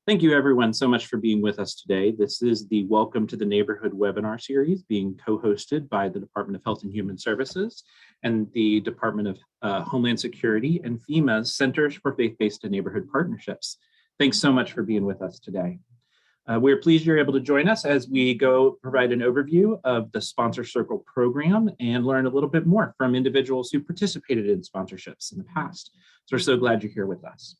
Thank you everyone so much for being with us today. This is the Welcome to the Neighborhood webinar series being co-hosted by the Department of Health and Human Services and the Department of Homeland Security and FEMA's Centers for Faith-Based and Neighborhood Partnerships. Thanks so much for being with us today. We're pleased you're able to join us as we go provide an overview of the Sponsor Circle program and learn a little bit more from individuals who participated in sponsorships in the past. So we're so glad you're here with us.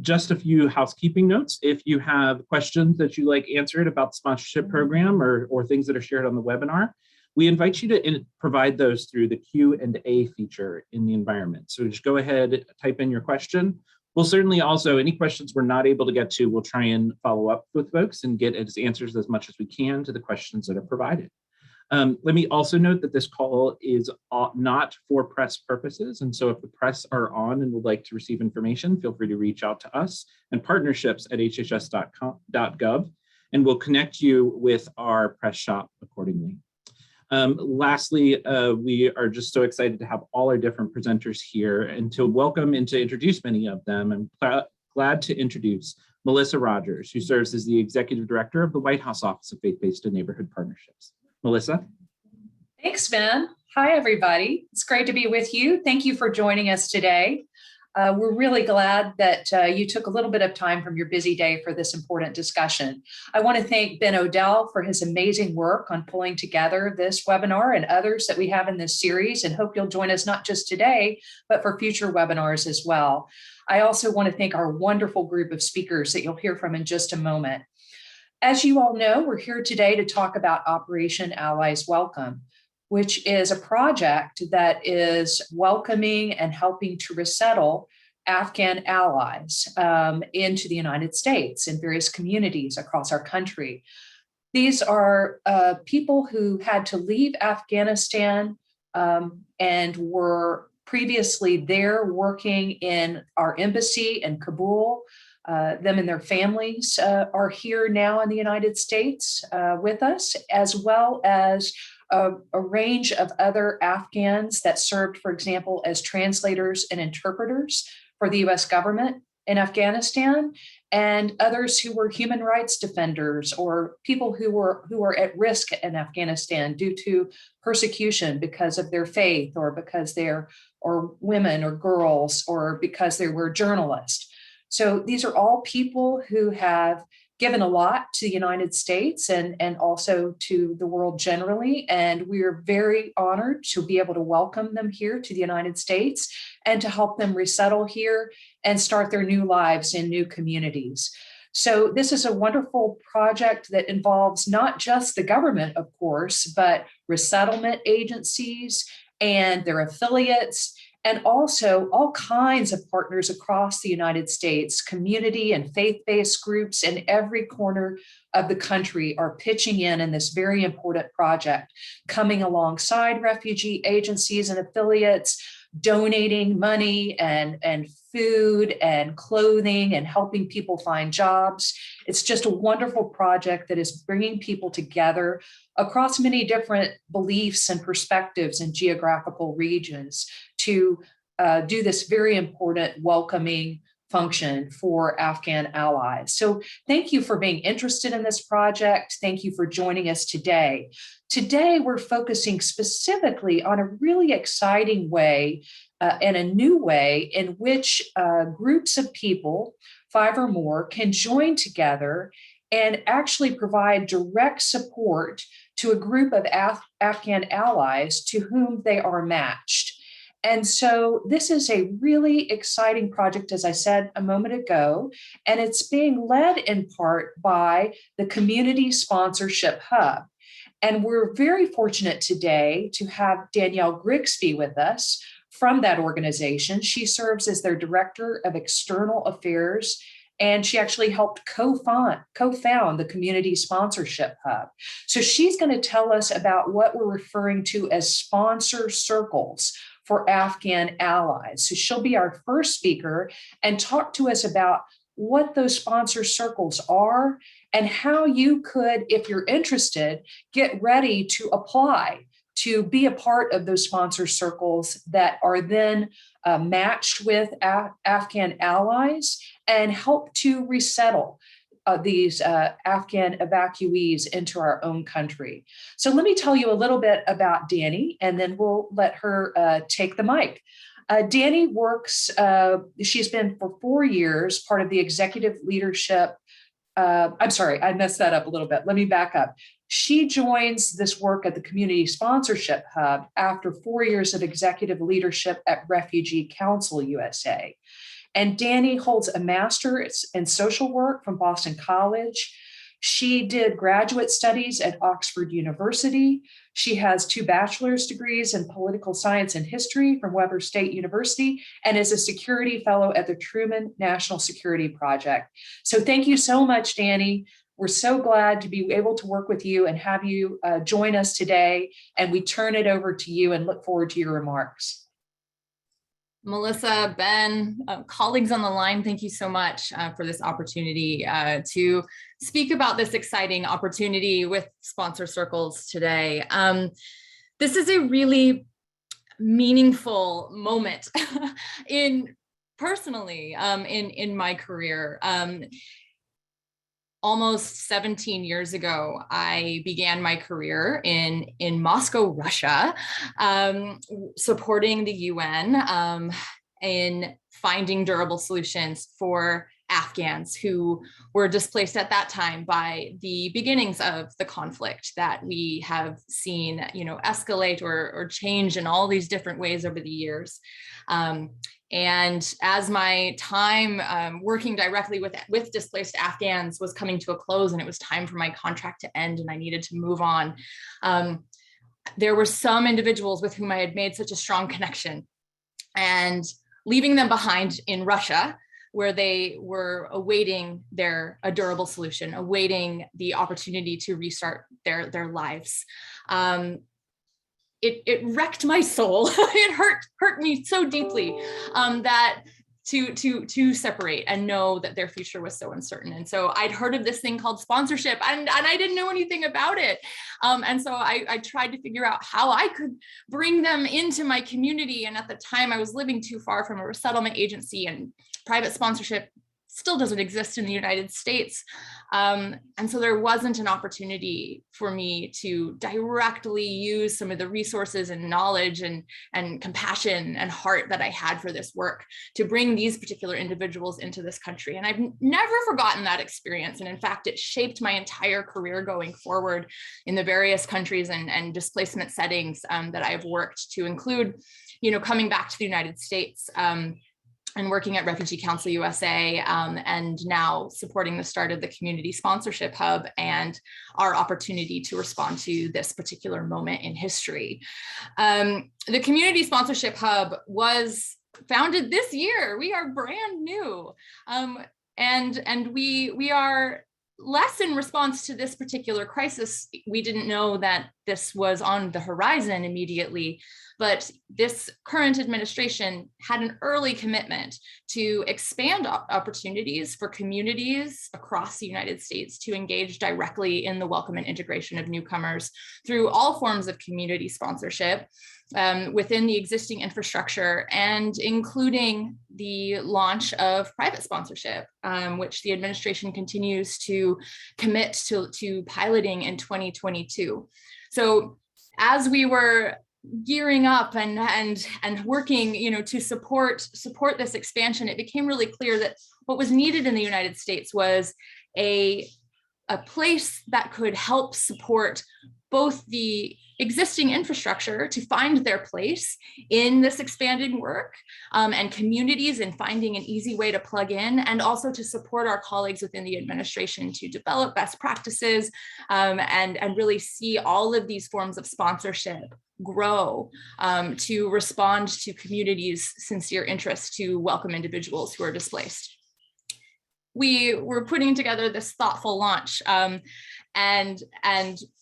Just a few housekeeping notes. If you have questions that you like answered about the sponsorship program or things that are shared on the webinar, we invite you to provide those through the Q&A feature in the environment. So just go ahead, type in your question. We'll certainly also, any questions we're not able to get to, we'll try and follow up with folks and get answers as much as we can to the questions that are provided. Let me also note that this call is not for press purposes. And so if the press are on and would like to receive information, feel free to reach out to us and partnerships@hhs.gov, and we'll connect you with our press shop accordingly. Lastly, we are just so excited to have all our different presenters here and to welcome and to introduce many of them. I'm glad to introduce Melissa Rogers, who serves as the Executive Director of the White House Office of Faith-Based and Neighborhood Partnerships. Melissa. Thanks, Ben. Hi, everybody. It's great to be with you. Thank you for joining us today. We're really glad that you took a little bit of time from your busy day for this important discussion. I want to thank Ben Odell for his amazing work on pulling together this webinar and others that we have in this series, and hope you'll join us not just today, but for future webinars as well. I also want to thank our wonderful group of speakers that you'll hear from in just a moment. As you all know, we're here today to talk about Operation Allies Welcome, which is a project that is welcoming and helping to resettle Afghan allies into the United States in various communities across our country. These are people who had to leave Afghanistan and were previously there working in our embassy in Kabul. Them and their families are here now in the United States with us, as well as a range of other Afghans that served, for example, as translators and interpreters for the US government in Afghanistan, and others who were human rights defenders or people who were at risk in Afghanistan due to persecution because of their faith or because they're women or girls or because they were journalists. So these are all people who have given a lot to the United States and also to the world generally. And we are very honored to be able to welcome them here to the United States and to help them resettle here and start their new lives in new communities. So this is a wonderful project that involves not just the government, of course, but resettlement agencies and their affiliates, and also all kinds of partners across the United States. Community and faith-based groups in every corner of the country are pitching in this very important project, coming alongside refugee agencies and affiliates, donating money and food and clothing and helping people find jobs. It's just a wonderful project that is bringing people together across many different beliefs and perspectives and geographical regions to do this very important welcoming function for Afghan allies. So thank you for being interested in this project. Thank you for joining us today. Today, we're focusing specifically on a really exciting way and a new way in which groups of people, 5 or more, can join together and actually provide direct support to a group of Afghan allies to whom they are matched. And so this is a really exciting project, as I said a moment ago, and it's being led in part by the Community Sponsorship Hub. And we're very fortunate today to have Danielle Grigsby with us from that organization. She serves as their Director of External Affairs, and she actually helped co-found the Community Sponsorship Hub. So she's going to tell us about what we're referring to as sponsor circles for Afghan allies. So she'll be our first speaker and talk to us about what those sponsor circles are and how you could, if you're interested, get ready to apply to be a part of those sponsor circles that are then matched with Afghan allies and help to resettle these Afghan evacuees into our own country. So let me tell you a little bit about Danny, and then we'll let her take the mic. Danny works, she's been for 4 years part of the executive leadership. I'm sorry, I messed that up a little bit. Let me back up. She joins this work at the Community Sponsorship Hub after 4 years of executive leadership at Refugee Council USA. And Danny holds a master's in social work from Boston College. She did graduate studies at Oxford University. She has 2 bachelor's degrees in political science and history from Weber State University and is a security fellow at the Truman National Security Project. So thank you so much, Danny. We're so glad to be able to work with you and have you join us today. And we turn it over to you and look forward to your remarks. Melissa, Ben, colleagues on the line, thank you so much for this opportunity to speak about this exciting opportunity with sponsor circles today. This is a really meaningful moment personally in my career. Almost 17 years ago, I began my career in Moscow, Russia, supporting the UN in finding durable solutions for Afghans who were displaced at that time by the beginnings of the conflict that we have seen, escalate or change in all these different ways over the years. And as my time working directly with displaced Afghans was coming to a close and it was time for my contract to end and I needed to move on, there were some individuals with whom I had made such a strong connection, and leaving them behind in Russia, where they were awaiting a durable solution, awaiting the opportunity to restart their lives. It wrecked my soul. It hurt me so deeply that to separate and know that their future was so uncertain. And so I'd heard of this thing called sponsorship, and I didn't know anything about it. And so I tried to figure out how I could bring them into my community. And at the time I was living too far from a resettlement agency, and private sponsorship still doesn't exist in the United States. And so there wasn't an opportunity for me to directly use some of the resources and knowledge and compassion and heart that I had for this work to bring these particular individuals into this country. And I've never forgotten that experience. And in fact, it shaped my entire career going forward in the various countries and displacement settings that I've worked, to include, coming back to the United States, and working at Refugee Council USA, and now supporting the start of the Community Sponsorship Hub and our opportunity to respond to this particular moment in history. The Community Sponsorship Hub was founded this year. We are brand new, and we are less in response to this particular crisis. We didn't know that this was on the horizon immediately, but this current administration had an early commitment to expand opportunities for communities across the United States to engage directly in the welcome and integration of newcomers through all forms of community sponsorship within the existing infrastructure, and including the launch of private sponsorship, which the administration continues to commit to piloting in 2022. So as we were gearing up and working, to support this expansion, it became really clear that what was needed in the United States was a place that could help support both the existing infrastructure to find their place in this expanding work, and communities in finding an easy way to plug in, and also to support our colleagues within the administration to develop best practices, and really see all of these forms of sponsorship grow to respond to communities' sincere interest to welcome individuals who are displaced. We were putting together this thoughtful launch and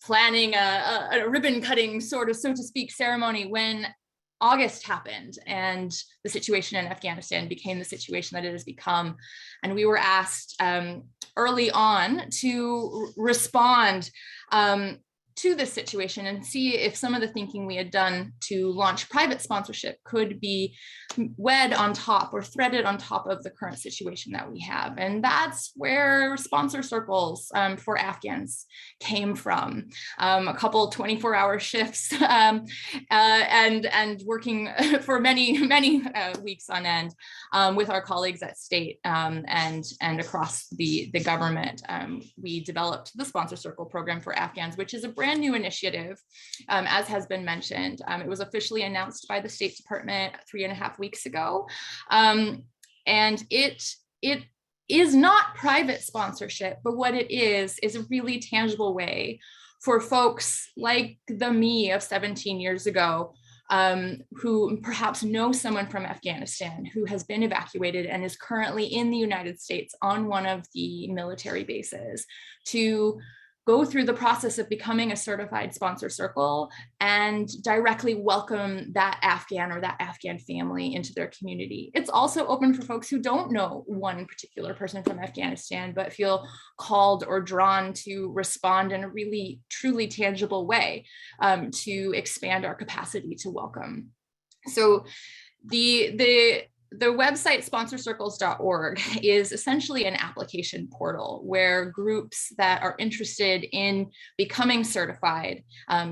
planning a ribbon cutting so to speak ceremony when August happened and the situation in Afghanistan became the situation that it has become. And we were asked early on to respond to this situation and see if some of the thinking we had done to launch private sponsorship could be wed on top or threaded on top of the current situation that we have. And that's where sponsor circles for Afghans came from. A couple 24-hour shifts and working for many weeks on end with our colleagues at state and across the government. We developed the Sponsor Circle program for Afghans, which is a brand new initiative, as has been mentioned. It was officially announced by the State Department 3.5 weeks ago. And it is not private sponsorship, but what it is a really tangible way for folks like me of 17 years ago, who perhaps know someone from Afghanistan who has been evacuated and is currently in the United States on one of the military bases, to go through the process of becoming a certified sponsor circle and directly welcome that Afghan or that Afghan family into their community. It's also open for folks who don't know one particular person from Afghanistan, but feel called or drawn to respond in a really, truly tangible way to expand our capacity to welcome. So the website sponsorcircles.org is essentially an application portal where groups that are interested in becoming certified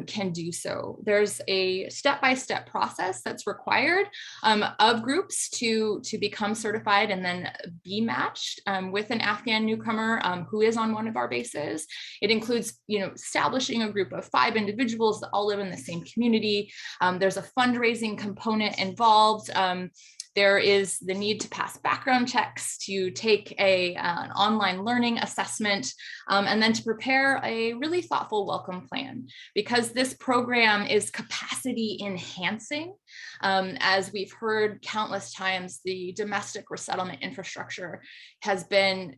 can do so. There's a step-by-step process that's required of groups to become certified and then be matched with an Afghan newcomer who is on one of our bases. It includes, establishing a group of 5 individuals that all live in the same community. There's a fundraising component involved. There is the need to pass background checks, to take an online learning assessment, and then to prepare a really thoughtful welcome plan. Because this program is capacity enhancing, as we've heard countless times, the domestic resettlement infrastructure has been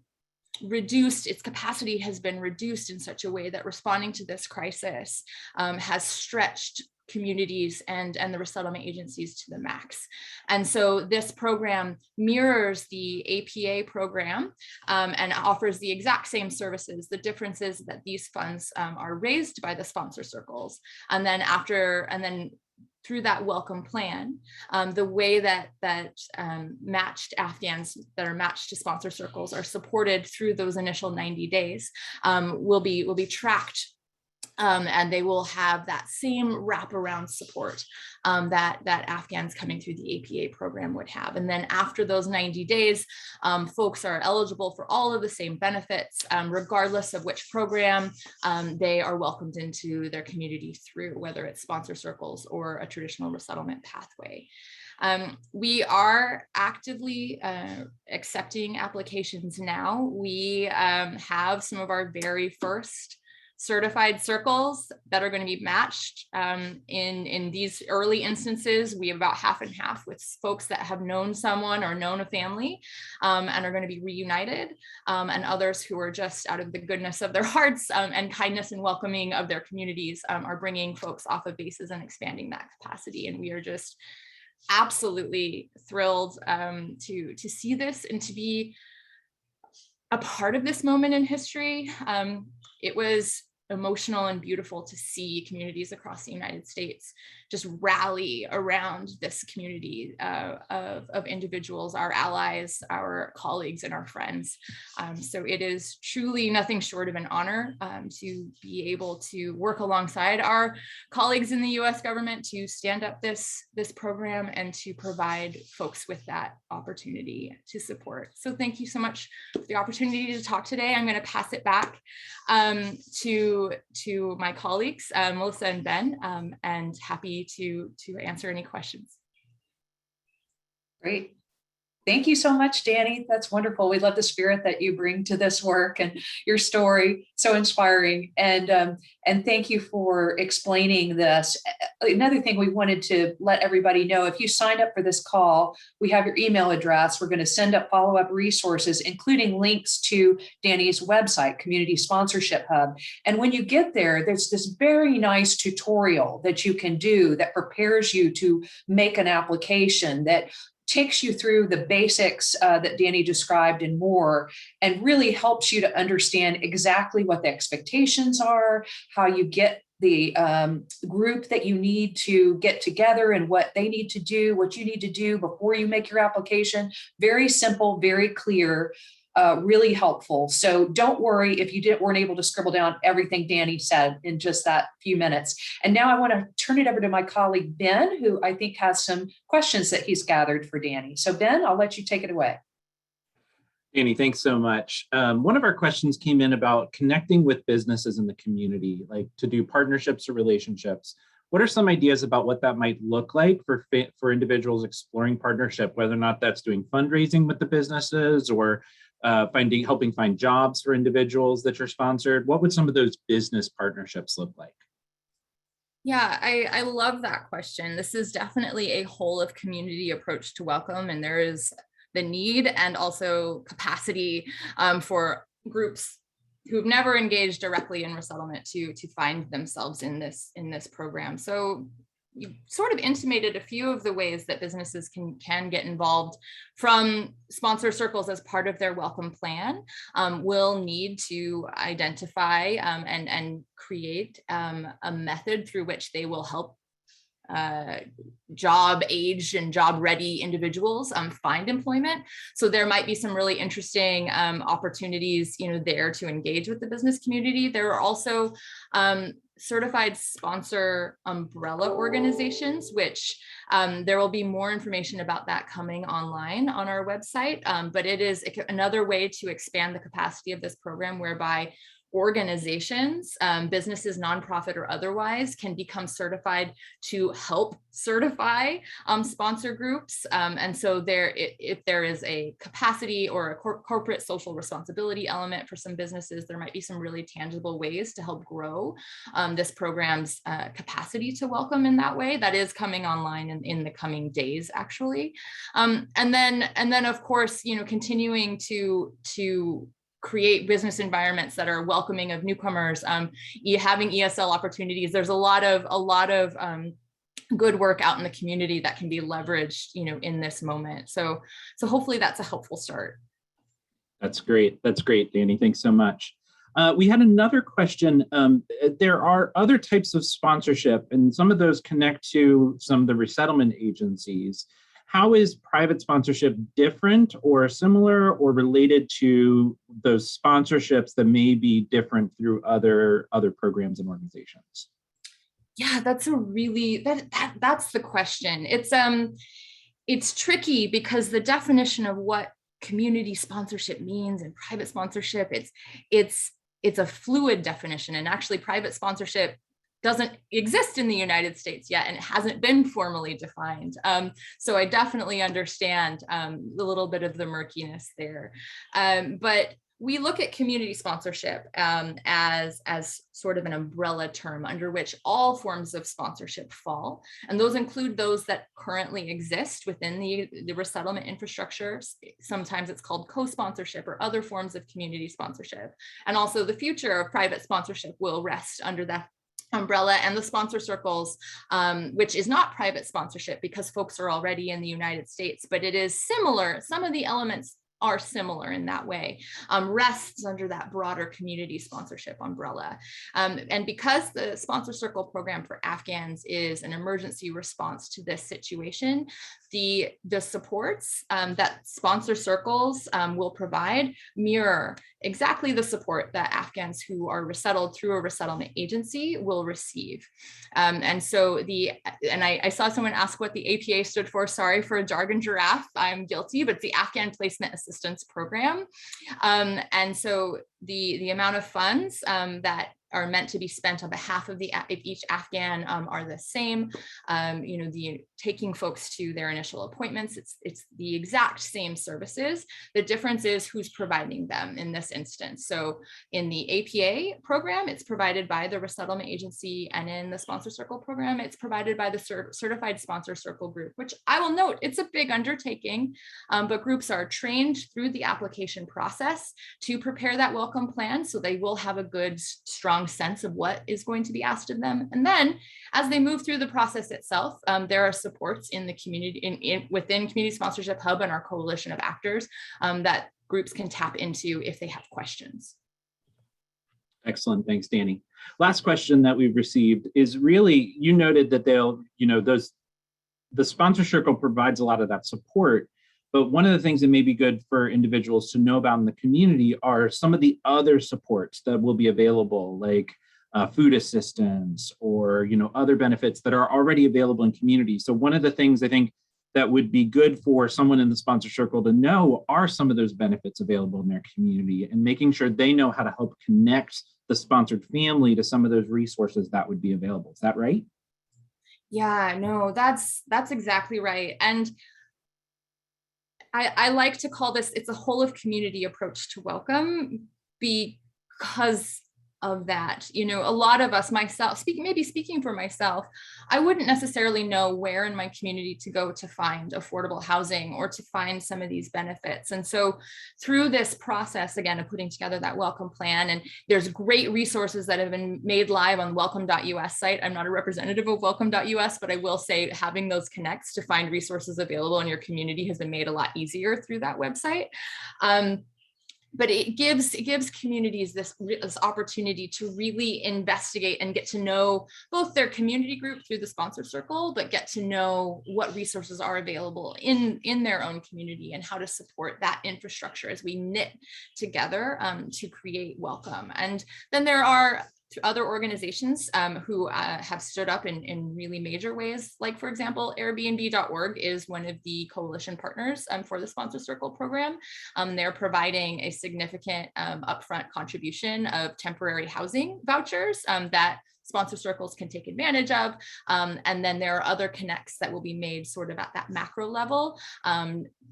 reduced, its capacity has been reduced in such a way that responding to this crisis has stretched communities and the resettlement agencies to the max. And so this program mirrors the APA program and offers the exact same services. The difference is that these funds are raised by the sponsor circles. And then through that welcome plan, the way that matched Afghans that are matched to sponsor circles are supported through those initial 90 days will be tracked. And they will have that same wraparound support that Afghans coming through the APA program would have. And then after those 90 days, folks are eligible for all of the same benefits, regardless of which program they are welcomed into their community through, whether it's sponsor circles or a traditional resettlement pathway. We are actively accepting applications now. We have some of our very first certified circles that are going to be matched. In these early instances, we have about half and half with folks that have known someone or known a family and are going to be reunited, and others who are just out of the goodness of their hearts and kindness and welcoming of their communities are bringing folks off of bases and expanding that capacity. And we are just absolutely thrilled to see this and to be a part of this moment in history. It was emotional and beautiful to see communities across the United States just rally around this community of individuals, our allies, our colleagues, and our friends. So it is truly nothing short of an honor to be able to work alongside our colleagues in the US government to stand up this program and to provide folks with that opportunity to support. So thank you so much for the opportunity to talk today. I'm going to pass it back to my colleagues, Melissa and Ben, and happy to answer any questions. Great. Thank you so much, Danny. That's wonderful. We love the spirit that you bring to this work and your story. So inspiring. And thank you for explaining this. Another thing we wanted to let everybody know, if you signed up for this call, we have your email address. We're going to send up follow-up resources, including links to Danny's website, Community Sponsorship Hub. And when you get there, there's this very nice tutorial that you can do that prepares you to make an application, that takes you through the basics that Danny described and more, and really helps you to understand exactly what the expectations are, how you get group that you need to get together and what they need to do, what you need to do before you make your application. Very simple, very clear, really helpful. So don't worry if you weren't able to scribble down everything Danny said in just that few minutes. And now I want to turn it over to my colleague, Ben, who I think has some questions that he's gathered for Danny. So Ben, I'll let you take it away. Danny, thanks so much. One of our questions came in about connecting with businesses in the community, like to do partnerships or relationships. What are some ideas about what that might look like for individuals exploring partnership, whether or not that's doing fundraising with the businesses or helping find jobs for individuals that you're sponsored? What would some of those business partnerships look like? Yeah, I love that question. This is definitely a whole of community approach to welcome, and there is the need and also capacity for groups who've never engaged directly in resettlement to find themselves in this program. So you sort of intimated a few of the ways that businesses can get involved. From sponsor circles as part of their welcome plan. Will need to identify and create a method through which they will help job-aged and job-ready individuals find employment. So there might be some really interesting opportunities, there to engage with the business community. There are also certified sponsor umbrella organizations, which there will be more information about that coming online on our website. But it is another way to expand the capacity of this program, whereby organizations, businesses, nonprofit or otherwise, can become certified to help certify sponsor groups. And so if there is a capacity or a corporate social responsibility element for some businesses, there might be some really tangible ways to help grow this program's capacity to welcome in that way. That is coming online in the coming days, actually. And then of course, continuing to create business environments that are welcoming of newcomers, having ESL opportunities. There's a lot of good work out in the community that can be leveraged, in this moment. So hopefully that's a helpful start. That's great. That's great, Danny. Thanks so much. We had another question. There are other types of sponsorship, and some of those connect to some of the resettlement agencies. How is private sponsorship different or similar or related to those sponsorships that may be different through other programs and organizations? Yeah, that's that's the question. It's tricky because the definition of what community sponsorship means and private sponsorship, it's a fluid definition, and actually private sponsorship doesn't exist in the United States yet, and it hasn't been formally defined. So I definitely understand a little bit of the murkiness there. But we look at community sponsorship as sort of an umbrella term under which all forms of sponsorship fall. And those include those that currently exist within the resettlement infrastructure. Sometimes it's called co-sponsorship or other forms of community sponsorship. And also the future of private sponsorship will rest under that umbrella, and the sponsor circles, which is not private sponsorship because folks are already in the United States, but it is similar. Some of the elements are similar in that way, rests under that broader community sponsorship umbrella. And because the Sponsor Circle program for Afghans is an emergency response to this situation, the supports that Sponsor Circles will provide mirror exactly the support that Afghans who are resettled through a resettlement agency will receive. And so I saw someone ask what the APA stood for. Sorry for a jargon giraffe, I'm guilty, but it's the Afghan Placement Assistance Program. And so the amount of funds that are meant to be spent on behalf of each Afghan are the same. The taking folks to their initial appointments, it's the exact same services. The difference is who's providing them in this instance. So in the APA program, it's provided by the resettlement agency, and in the Sponsor Circle program, it's provided by the Certified Sponsor Circle group, which I will note, it's a big undertaking, but groups are trained through the application process to prepare that welcome plan, so they will have a good, strong sense of what is going to be asked of them. And then as they move through the process itself, there are supports in the community, within Community Sponsorship Hub and our coalition of actors that groups can tap into if they have questions. Excellent. Thanks, Danny. Last question that we've received is really, you noted that the sponsor circle provides a lot of that support, but one of the things that may be good for individuals to know about in the community are some of the other supports that will be available, like food assistance or other benefits that are already available in communities. So one of the things I think that would be good for someone in the sponsor circle to know are some of those benefits available in their community, and making sure they know how to help connect the sponsored family to some of those resources that would be available. Is that right? Yeah, no, that's exactly right. And I like to call this, it's a whole of community approach to welcome, because of that. A lot of us, myself, speaking for myself, I wouldn't necessarily know where in my community to go to find affordable housing or to find some of these benefits. And so through this process, again, of putting together that welcome plan, and there's great resources that have been made live on welcome.us site. I'm not a representative of welcome.us, but I will say having those connects to find resources available in your community has been made a lot easier through that website. But it gives communities this opportunity to really investigate and get to know both their community group through the sponsor circle, but get to know what resources are available in their own community and how to support that infrastructure as we knit together to create welcome. And then there are other organizations who have stood up in really major ways. Like, for example, Airbnb.org is one of the coalition partners for the Sponsor Circle program. They're providing a significant upfront contribution of temporary housing vouchers that sponsor circles can take advantage of. And then there are other connects that will be made sort of at that macro level,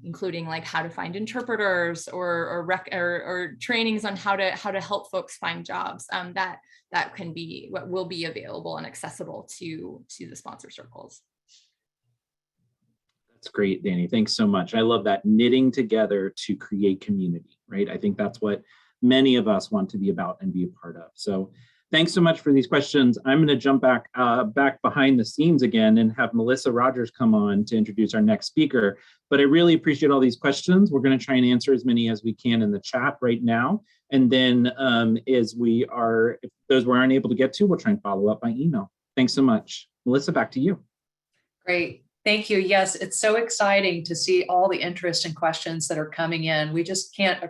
including like how to find interpreters or trainings on how to help folks find jobs that can be what will be available and accessible to the sponsor circles. That's great, Danny. Thanks so much. I love that, knitting together to create community, right? I think that's what many of us want to be about and be a part of. So thanks so much for these questions. I'm going to jump back behind the scenes again and have Melissa Rogers come on to introduce our next speaker. But I really appreciate all these questions. We're going to try and answer as many as we can in the chat right now. And then if those we aren't able to get to, we'll try and follow up by email. Thanks so much. Melissa, back to you. Great. Thank you. Yes, it's so exciting to see all the interest and questions that are coming in. We just can't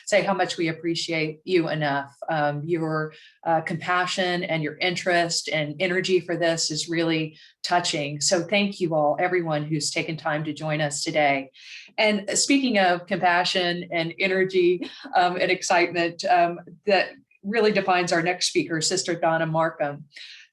say how much we appreciate you enough. Your compassion and your interest and energy for this is really touching. So thank you all, everyone who's taken time to join us today. And speaking of compassion and energy and excitement, that really defines our next speaker, Sister Donna Markham.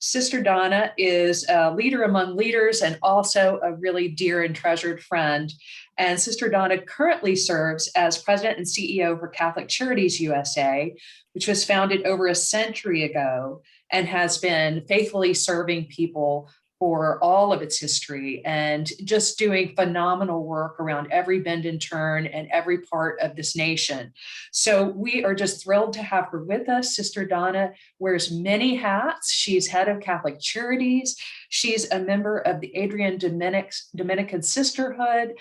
Sister Donna is a leader among leaders and also a really dear and treasured friend. And Sister Donna currently serves as president and CEO for Catholic Charities USA, which was founded over a century ago and has been faithfully serving people for all of its history and just doing phenomenal work around every bend and turn and every part of this nation. So we are just thrilled to have her with us. Sister Donna wears many hats. She's head of Catholic Charities. She's a member of the Adrian Dominican Sisterhood.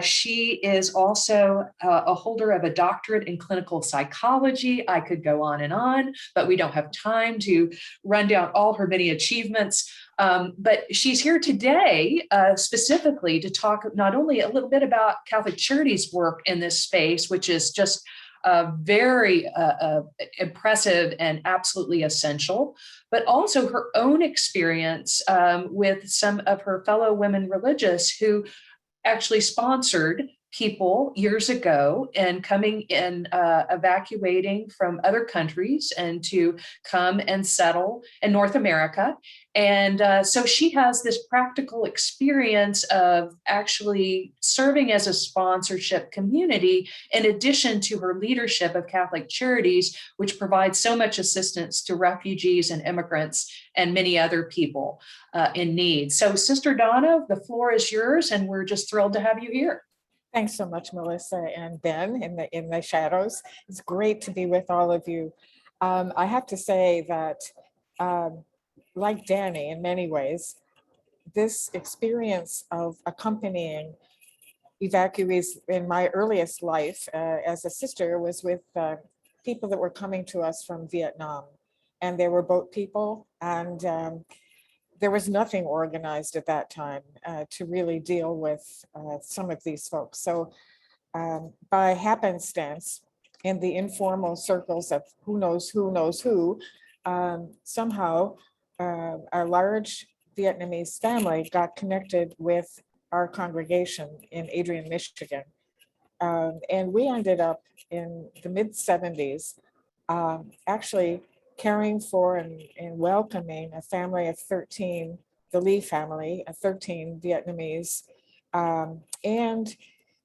She is also a holder of a doctorate in clinical psychology. I could go on, but we don't have time to run down all her many achievements. But she's here today specifically to talk not only a little bit about Catholic Charities' work in this space, which is just very impressive and absolutely essential, but also her own experience with some of her fellow women religious who actually sponsored people years ago and coming in, evacuating from other countries and to come and settle in North America. And so she has this practical experience of actually serving as a sponsorship community, in addition to her leadership of Catholic Charities, which provides so much assistance to refugees and immigrants and many other people in need. So Sister Donna, the floor is yours, and we're just thrilled to have you here. Thanks so much, Melissa and Ben in the shadows. It's great to be with all of you. I have to say that, like Danny, in many ways, this experience of accompanying evacuees in my earliest life as a sister was with people that were coming to us from Vietnam, and they were boat people, and there was nothing organized at that time to really deal with some of these folks. So by happenstance, in the informal circles of who knows who, somehow our large Vietnamese family got connected with our congregation in Adrian, Michigan. And we ended up in the mid 70s actually caring for and welcoming a family of 13, the Lee family, 13 Vietnamese, and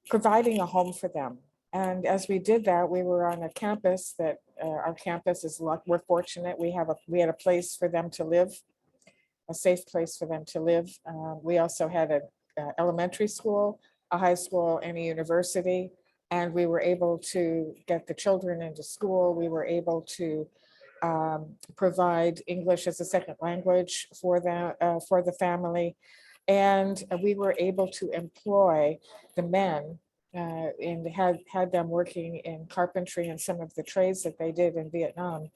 providing a home for them. And as we did that, we were on a campus that our campus is, we're fortunate. We had a place for them to live, a safe place for them to live. We also had an elementary school, a high school, and a university. And we were able to get the children into school. We were able to provide English as a second language for the family. And we were able to employ the men and had them working in carpentry and some of the trades that they did in Vietnam.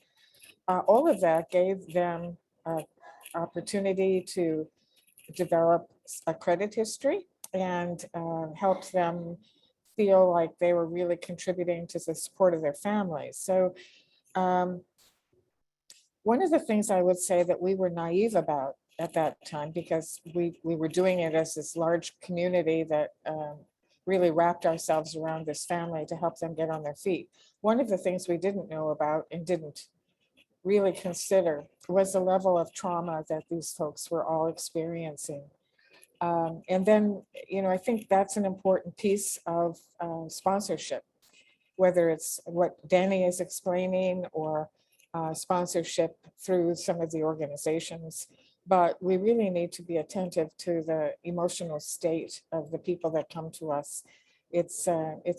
All of that gave them opportunity to develop a credit history and helped them feel like they were really contributing to the support of their families. So one of the things I would say that we were naive about at that time, because we were doing it as this large community that really wrapped ourselves around this family to help them get on their feet. One of the things we didn't know about and didn't really consider was the level of trauma that these folks were all experiencing. And then, I think that's an important piece of sponsorship, whether it's what Danny is explaining or sponsorship through some of the organizations. But we really need to be attentive to the emotional state of the people that come to us. It's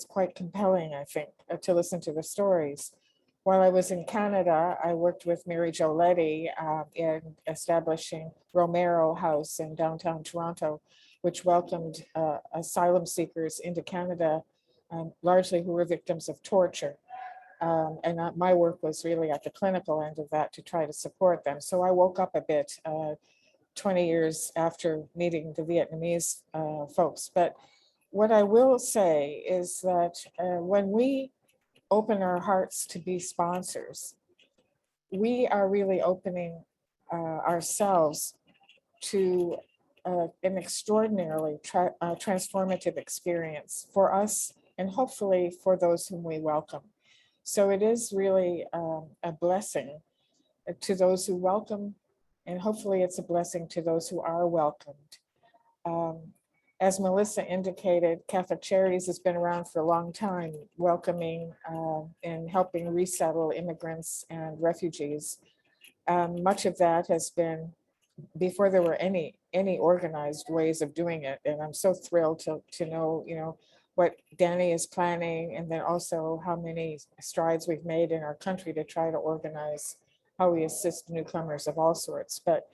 quite compelling, I think, to listen to the stories. While I was in Canada, I worked with Mary Jo Letty in establishing Romero House in downtown Toronto, which welcomed asylum seekers into Canada, largely who were victims of torture. And my work was really at the clinical end of that to try to support them. So I woke up a bit 20 years after meeting the Vietnamese folks. But what I will say is that when we open our hearts to be sponsors, we are really opening ourselves to an extraordinarily transformative experience for us and hopefully for those whom we welcome. So it is really a blessing to those who welcome, and hopefully it's a blessing to those who are welcomed. As Melissa indicated, Catholic Charities has been around for a long time, welcoming and helping resettle immigrants and refugees. Much of that has been before there were any organized ways of doing it. And I'm so thrilled to know, what Danny is planning, and then also how many strides we've made in our country to try to organize how we assist newcomers of all sorts. But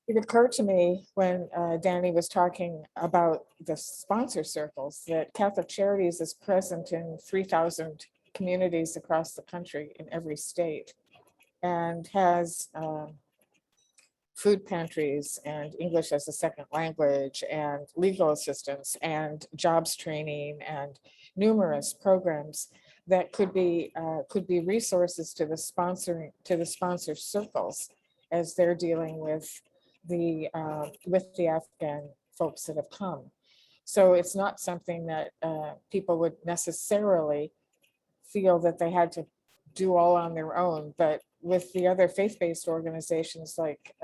it occurred to me when Danny was talking about the sponsor circles that Catholic Charities is present in 3,000 communities across the country in every state, and has food pantries and English as a second language and legal assistance and jobs training and numerous programs that could be resources to the sponsor circles as they're dealing with the Afghan folks that have come. So it's not something that people would necessarily feel that they had to do all on their own, but with the other faith-based organizations like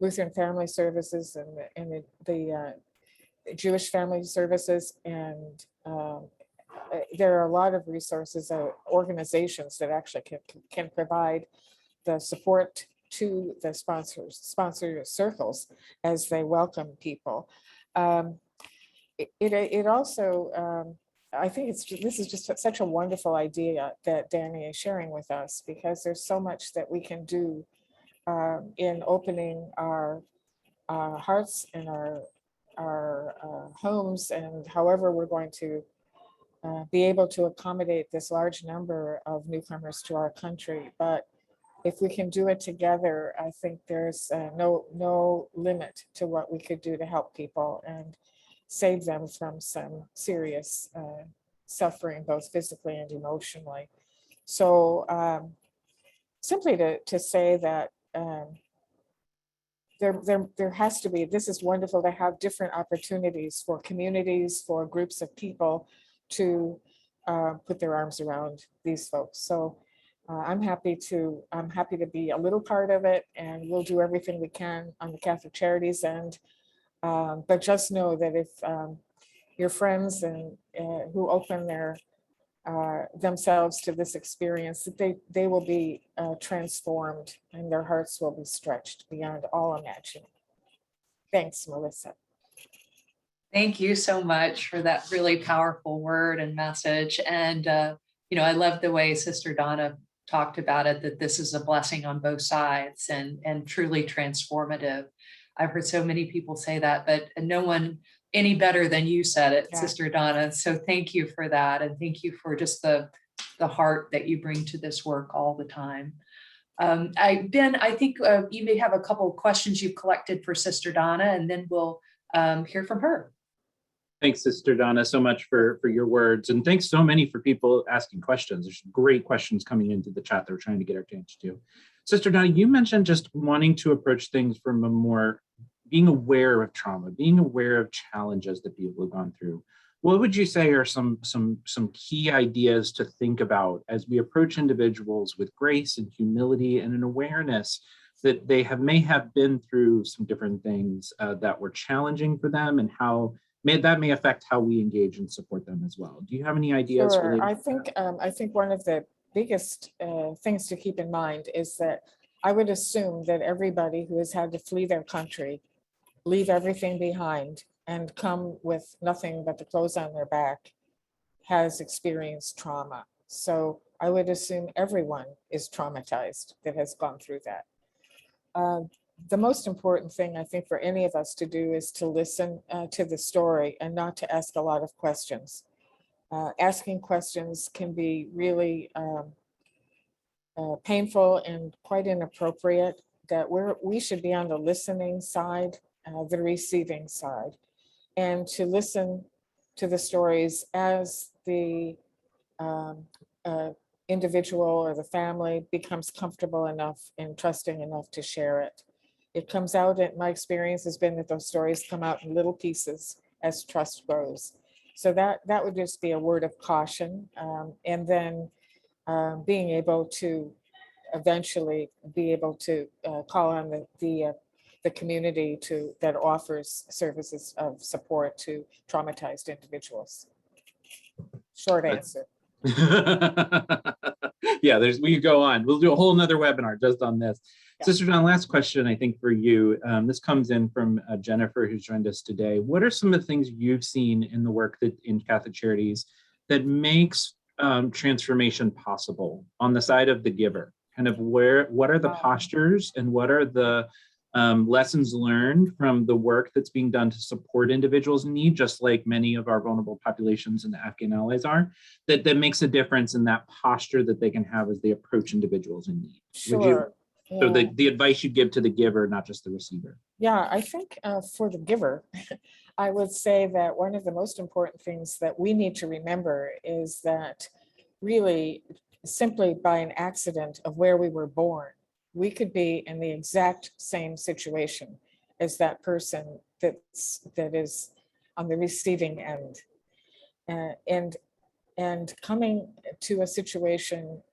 Lutheran Family Services and the Jewish Family Services, and there are a lot of resources, organizations that actually can provide the support to the sponsor circles as they welcome people. It also, I think this is just such a wonderful idea that Danny is sharing with us, because there's so much that we can do in opening our hearts and our homes, and however we're going to be able to accommodate this large number of newcomers to our country. But if we can do it together, I think there's no limit to what we could do to help people and save them from some serious suffering, both physically and emotionally. So simply to say that there has to be, this is wonderful to have different opportunities for communities, for groups of people to put their arms around these folks. So I'm happy to be a little part of it, and we'll do everything we can on the Catholic Charities end. But just know that if your friends and who open their themselves to this experience, that they will be transformed and their hearts will be stretched beyond all imagining. Thanks, Melissa. Thank you so much for that really powerful word and message. And, I love the way Sister Donna talked about it, that this is a blessing on both sides and truly transformative. I've heard so many people say that, but no one any better than you said it, yeah. Sister Donna. So thank you for that. And thank you for just the heart that you bring to this work all the time. Ben, I think you may have a couple of questions you've collected for Sister Donna, and then we'll hear from her. Thanks, Sister Donna, so much for your words. And thanks so many for people asking questions. There's great questions coming into the chat that we're trying to get our attention to. Sister Donna, you mentioned just wanting to approach things from a more being aware of trauma, being aware of challenges that people have gone through. What would you say are some key ideas to think about as we approach individuals with grace and humility and an awareness that they may have been through some different things that were challenging for them, and how that may affect how we engage and support them as well? Do you have any ideas? Sure. I think one of the biggest things to keep in mind is that I would assume that everybody who has had to flee their country, leave everything behind, and come with nothing but the clothes on their back, has experienced trauma. So I would assume everyone is traumatized that has gone through that. The most important thing I think for any of us to do is to listen to the story and not to ask a lot of questions. Asking questions can be really painful and quite inappropriate, that we should be on the listening side, the receiving side, and to listen to the stories as the individual or the family becomes comfortable enough and trusting enough to share it. It comes out, my experience has been that those stories come out in little pieces as trust grows. So that would just be a word of caution. And then being able to eventually be able to call on the community that offers services of support to traumatized individuals. Short answer. Yeah, we could go on. We'll do a whole nother webinar just on this. Yeah. Sister John, last question, I think, for you. This comes in from Jennifer, who's joined us today. What are some of the things you've seen in the work in Catholic Charities that makes transformation possible on the side of the giver? Kind of what are the postures and what are the lessons learned from the work that's being done to support individuals in need, just like many of our vulnerable populations and the Afghan allies are, that makes a difference in that posture that they can have as they approach individuals in need? Sure. So the advice you give to the giver, not just the receiver. Yeah, I think for the giver, I would say that one of the most important things that we need to remember is that really simply by an accident of where we were born, we could be in the exact same situation as that person that is on the receiving end, and coming to a situation.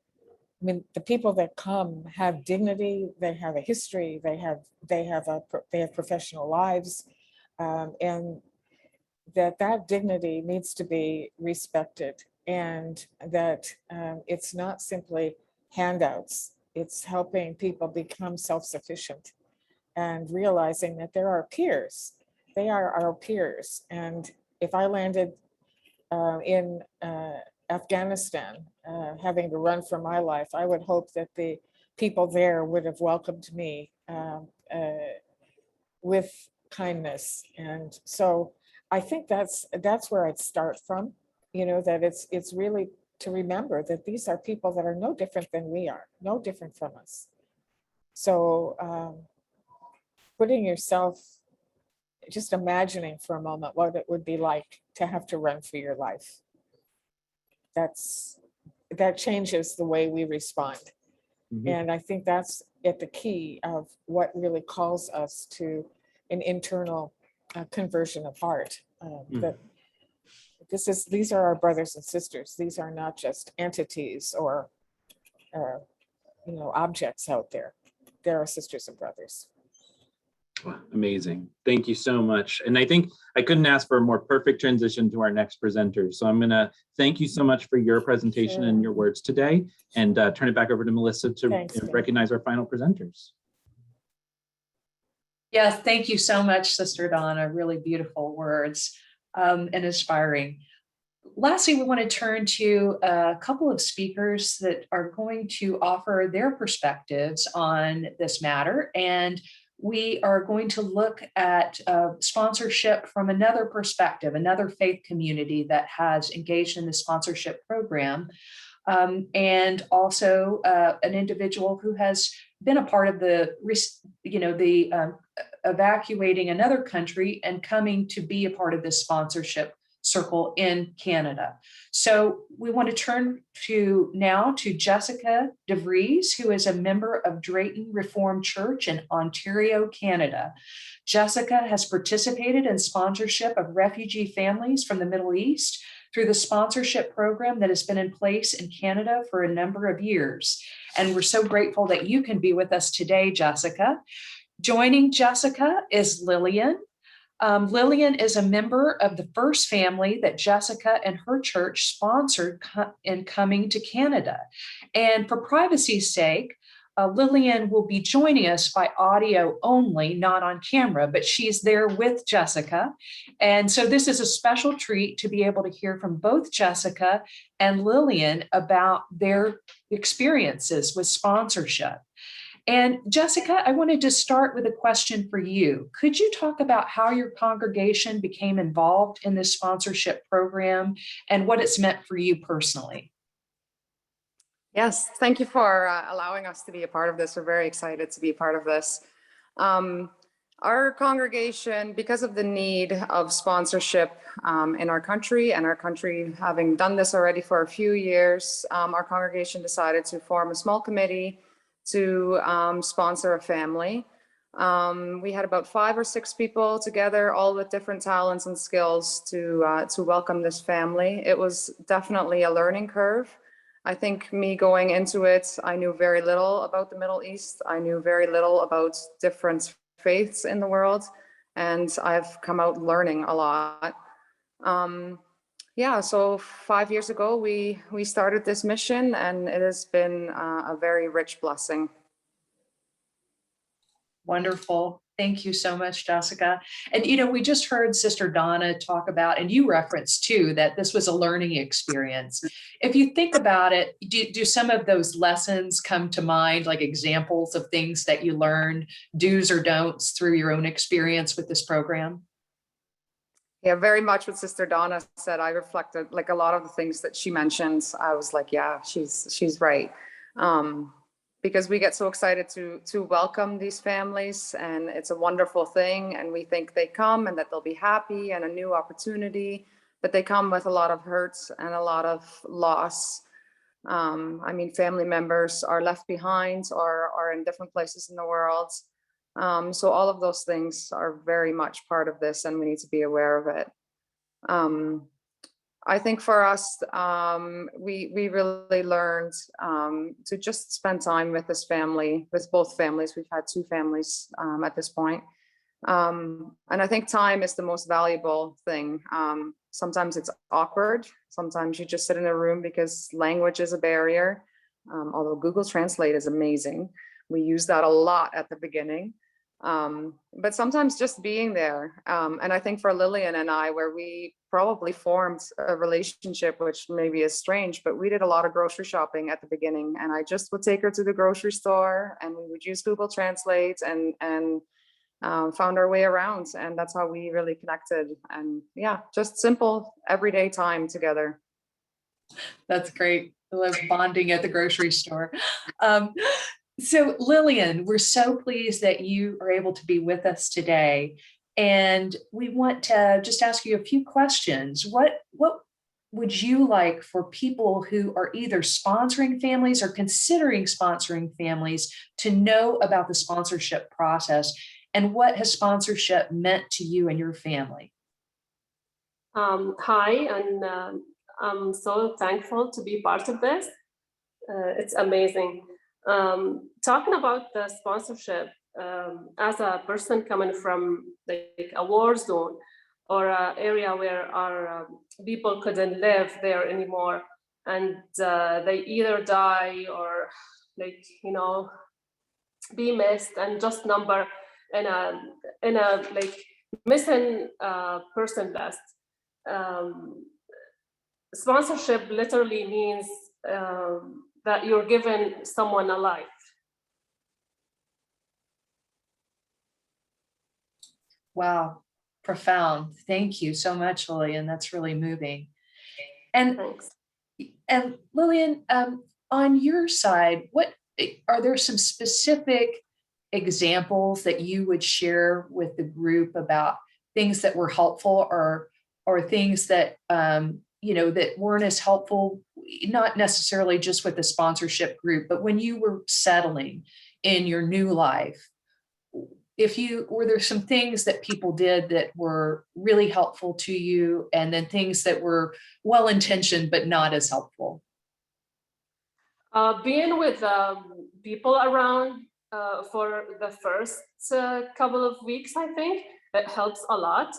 I mean, the people that come have dignity. They have a history. They have professional lives, and that dignity needs to be respected, and that it's not simply handouts. It's helping people become self-sufficient and realizing that there are peers. They are our peers. And if I landed in Afghanistan, having to run for my life, I would hope that the people there would have welcomed me with kindness. And so I think that's where I'd start from. that it's really to remember that these are people that are no different than we are, no different from us. So putting yourself, just imagining for a moment what it would be like to have to run for your life. That changes the way we respond. Mhm. And I think that's at the key of what really calls us to an internal conversion of heart. That these are our brothers and sisters. These are not just entities or objects out there. They're our sisters and brothers. Amazing. Thank you so much. And I think I couldn't ask for a more perfect transition to our next presenter. So I'm going to thank you so much for your presentation and your words today, and turn it back over to Melissa to recognize our final presenters. Yes, thank you so much, Sister Donna. Really beautiful words and inspiring. Lastly, we want to turn to a couple of speakers that are going to offer their perspectives on this matter. And we are going to look at sponsorship from another perspective, another faith community that has engaged in the sponsorship program, and also an individual who has been a part of the evacuating another country and coming to be a part of this sponsorship circle in Canada. So we want to turn now to Jessica DeVries, who is a member of Drayton Reformed Church in Ontario, Canada. Jessica has participated in sponsorship of refugee families from the Middle East through the sponsorship program that has been in place in Canada for a number of years. And we're so grateful that you can be with us today, Jessica. Joining Jessica is Lillian. Lillian is a member of the first family that Jessica and her church sponsored in coming to Canada. And for privacy's sake, Lillian will be joining us by audio only, not on camera, but she's there with Jessica. And so this is a special treat to be able to hear from both Jessica and Lillian about their experiences with sponsorship. And Jessica, I wanted to start with a question for you. Could you talk about how your congregation became involved in this sponsorship program and what it's meant for you personally? Yes, thank you for allowing us to be a part of this. We're very excited to be a part of this. Our congregation, because of the need of sponsorship in our country, and our country having done this already for a few years, our congregation decided to form a small committee to sponsor a family. We had about 5 or 6 people together, all with different talents and skills to welcome this family. It was definitely a learning curve. I think me going into it, I knew very little about the Middle East. I knew very little about different faiths in the world, and I've come out learning a lot. Yeah, so 5 years ago, we started this mission, and it has been a very rich blessing. Wonderful. Thank you so much, Jessica. And, we just heard Sister Donna talk about, and you referenced too, that this was a learning experience. If you think about it, do some of those lessons come to mind, like examples of things that you learned, do's or don'ts through your own experience with this program? Yeah, very much what Sister Donna said. I reflected like a lot of the things that she mentioned. I was like, yeah, she's right. Because we get so excited to welcome these families, and it's a wonderful thing. And we think they come and that they'll be happy and a new opportunity, but they come with a lot of hurts and a lot of loss. I mean, family members are left behind or are in different places in the world. So all of those things are very much part of this, and we need to be aware of it. I think for us, we really learned to just spend time with this family, with both families. We've had 2 families at this point. And I think time is the most valuable thing. Sometimes it's awkward. Sometimes you just sit in a room because language is a barrier. Although Google Translate is amazing. We use that a lot at the beginning. But sometimes just being there. And I think for Lillian and I, where we probably formed a relationship, which maybe is strange, but we did a lot of grocery shopping at the beginning, and I just would take her to the grocery store and we would use Google Translate and found our way around. And that's how we really connected. And yeah, just simple everyday time together. That's great. I love bonding at the grocery store. Um, so Lillian, we're so pleased that you are able to be with us today. And we want to just ask you a few questions. What would you like for people who are either sponsoring families or considering sponsoring families to know about the sponsorship process? And what has sponsorship meant to you and your family? Hi, and I'm so thankful to be part of this. It's amazing. Talking about the sponsorship, as a person coming from like a war zone or an area where our people couldn't live there anymore, and they either die or like, you know, be missed and just number in a like missing person list. Sponsorship literally means that you're giving someone a life. Wow, profound. Thank you so much, Lillian. That's really moving. And Thanks. And Lillian, on your side, what are there some specific examples that you would share with the group about things that were helpful or things that you know, that weren't as helpful, not necessarily just with the sponsorship group, but when you were settling in your new life? Were there some things that people did that were really helpful to you, and then things that were well-intentioned but not as helpful? Being with people around for the first couple of weeks, I think it helps a lot.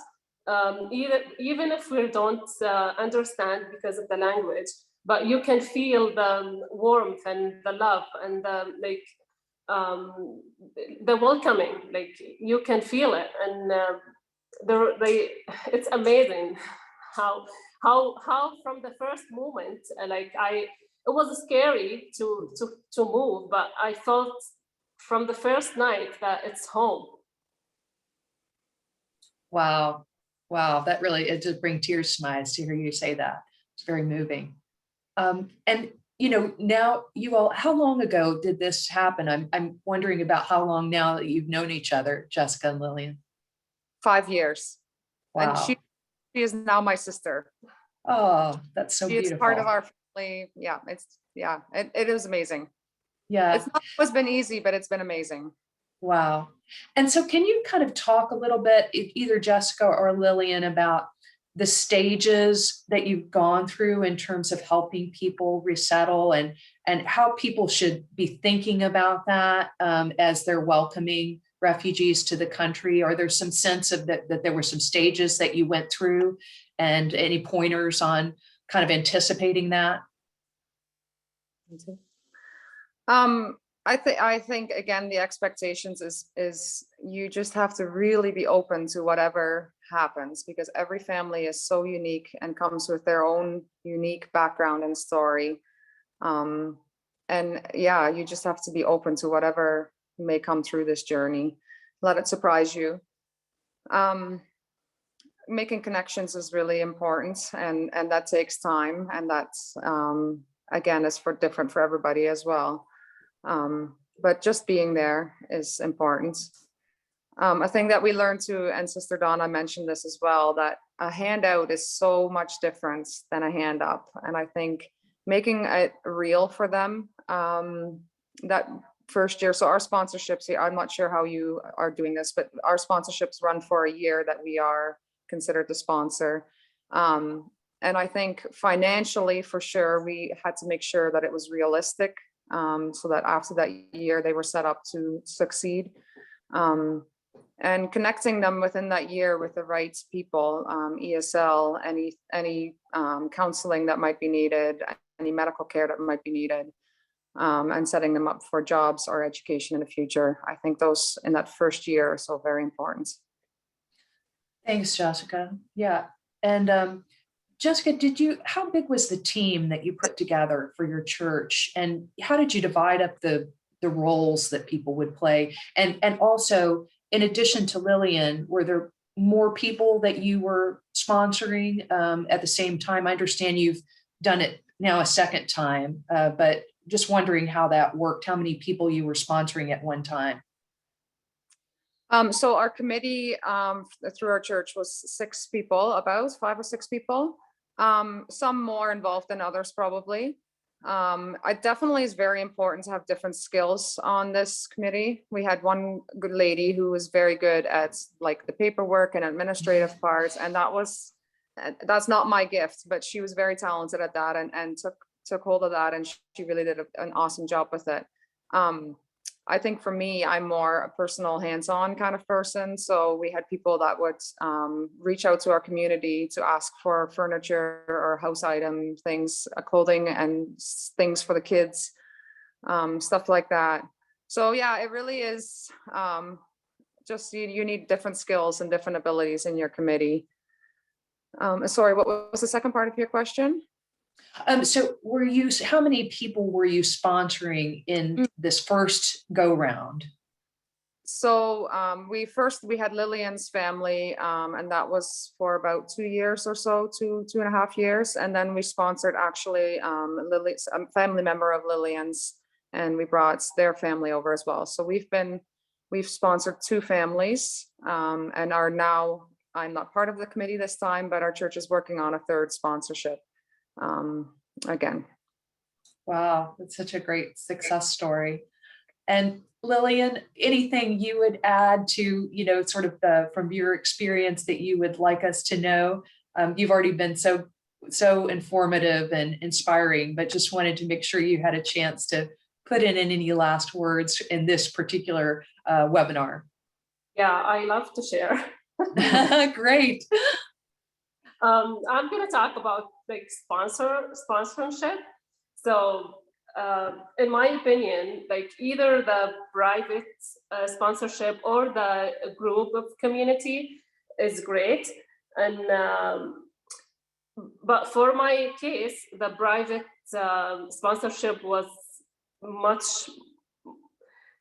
Even if we don't understand because of the language, but you can feel the warmth and the love and the like. The welcoming, like you can feel it, and it's amazing how from the first moment, it was scary to move, but I felt from the first night that it's home. Wow, that really, it just brings tears to my eyes to hear you say that. It's very moving. And you know, now you all, how long ago did this happen? I'm wondering about how long now that you've known each other, Jessica and Lillian. 5 years. Wow. And she is now my sister. Oh, that's so beautiful. It's part of our family. Yeah, it is amazing. Yeah. It's not always been easy, but it's been amazing. Wow. And so can you kind of talk a little bit, either Jessica or Lillian, about the stages that you've gone through in terms of helping people resettle, and how people should be thinking about that as they're welcoming refugees to the country? Are there some sense of that there were some stages that you went through, and any pointers on kind of anticipating that? I think again, the expectations is you just have to really be open to whatever happens, because every family is so unique and comes with their own unique background and story. And yeah, you just have to be open to whatever may come through this journey. Let it surprise you. Making connections is really important, and that takes time, and that's again is different for everybody as well. But just being there is important. I think that we learned to, and Sister Donna mentioned this as well, that a handout is so much different than a hand up. And I think making it real for them, that first year. So our sponsorships, I'm not sure how you are doing this, but our sponsorships run for a year that we are considered to sponsor. And I think financially, for sure, we had to make sure that it was realistic, so that after that year, they were set up to succeed. And connecting them within that year with the right people, ESL, any counseling that might be needed, any medical care that might be needed, and setting them up for jobs or education in the future. I think those in that first year are so very important. Thanks, Jessica. Yeah. And Jessica, how big was the team that you put together for your church, and how did you divide up the roles that people would play? And also, in addition to Lillian, were there more people that you were sponsoring at the same time? I understand you've done it now a second time, but just wondering how that worked, how many people you were sponsoring at one time. So our committee through our church was 6 people, about 5 or 6 people. Some more involved than others probably. It definitely is very important to have different skills on this committee. We had one good lady who was very good at like the paperwork and administrative parts, and that's not my gift, but she was very talented at that and took hold of that, and she really did an awesome job with it. I think for me, I'm more a personal hands-on kind of person. So we had people that would reach out to our community to ask for furniture or house item things, clothing and things for the kids, stuff like that. So yeah, it really is just you need different skills and different abilities in your committee. Sorry, what was the second part of your question? So how many people were you sponsoring in this first go round? So we had Lillian's family, and that was for about 2 years or so, 2.5 years. And then we sponsored actually Lily's a family member of Lillian's, and we brought their family over as well. So we've sponsored 2 families, and are now, I'm not part of the committee this time, but our church is working on a 3rd sponsorship. Again. Wow, that's such a great success story. And Lillian, anything you would add to, sort of from your experience that you would like us to know? You've already been so informative and inspiring, but just wanted to make sure you had a chance to put in any last words in this particular webinar. Yeah, I love to share. Great. I'm going to talk about like sponsorship. So in my opinion, like either the private sponsorship or the group of community is great. And but for my case, the private sponsorship was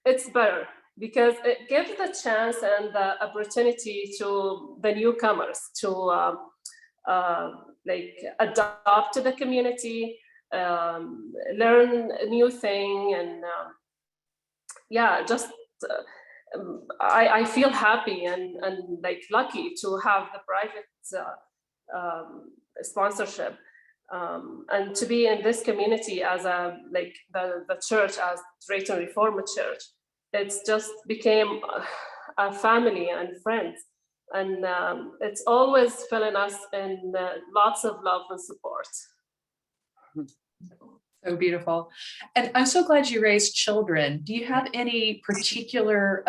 it's better because it gives the chance and the opportunity to the newcomers to like adopt to the community, learn a new thing, and yeah, just I feel happy and like lucky to have the private sponsorship, and to be in this community as like the church as Drayton Reformed Church. It's just became a family and friends. And it's always filling us in lots of love and support. So beautiful. And I'm so glad you raised children. Do you have any particular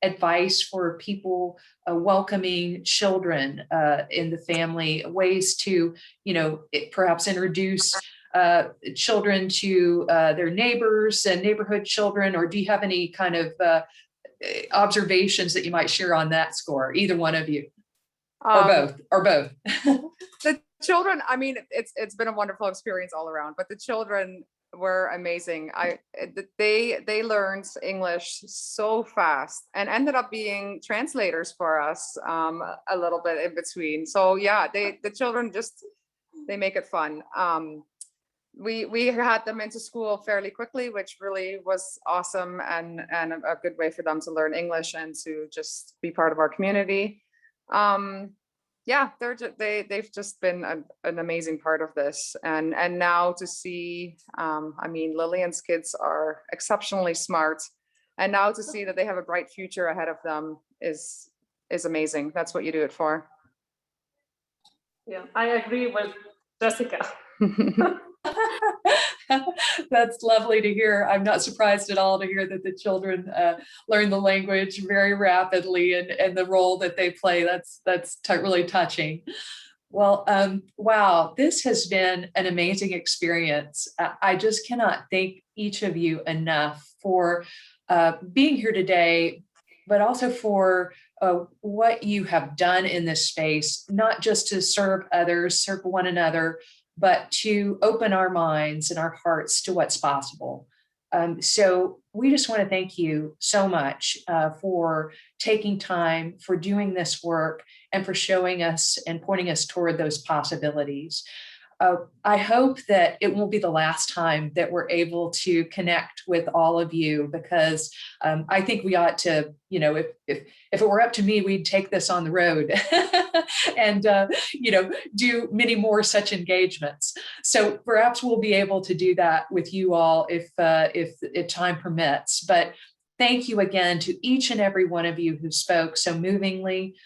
advice for people welcoming children in the family, ways to, perhaps introduce children to their neighbors and neighborhood children, or do you have any kind of observations that you might share on that score, either one of you, or both? The children, I mean, it's been a wonderful experience all around, but the children were amazing. They learned English so fast and ended up being translators for us a little bit in between. So yeah, the children they make it fun. We had them into school fairly quickly, which really was awesome and a good way for them to learn English and to just be part of our community. Yeah, they've just been an amazing part of this, and now to see, I mean, Lillian's kids are exceptionally smart, and now to see that they have a bright future ahead of them is amazing. That's what you do it for. Yeah, I agree with Jessica. That's lovely to hear. I'm not surprised at all to hear that the children learn the language very rapidly and the role that they play. That's really touching. Well, wow, this has been an amazing experience. I just cannot thank each of you enough for being here today, but also for what you have done in this space, not just to serve others, serve one another, but to open our minds and our hearts to what's possible. So we just want to thank you so much for taking time, for doing this work, and for showing us and pointing us toward those possibilities. I hope that it won't be the last time that we're able to connect with all of you, because I think we ought to, if it were up to me, we'd take this on the road and, do many more such engagements. So perhaps we'll be able to do that with you all if time permits. But thank you again to each and every one of you who spoke so movingly,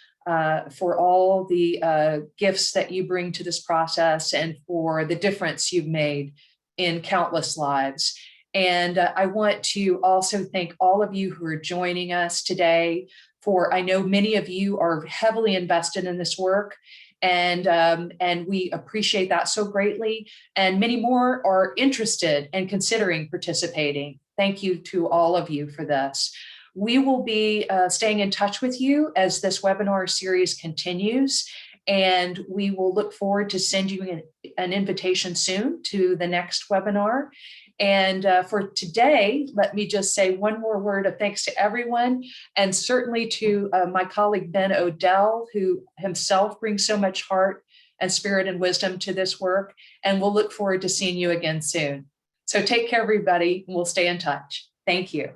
for all the gifts that you bring to this process and for the difference you've made in countless lives. And I want to also thank all of you who are joining us today, for I know many of you are heavily invested in this work, and we appreciate that so greatly. And many more are interested and considering participating. Thank you to all of you for this. We will be staying in touch with you as this webinar series continues, and we will look forward to sending you an invitation soon to the next webinar. And for today, let me just say one more word of thanks to everyone, and certainly to my colleague, Ben Odell, who himself brings so much heart and spirit and wisdom to this work. And we'll look forward to seeing you again soon. So take care, everybody, and we'll stay in touch. Thank you.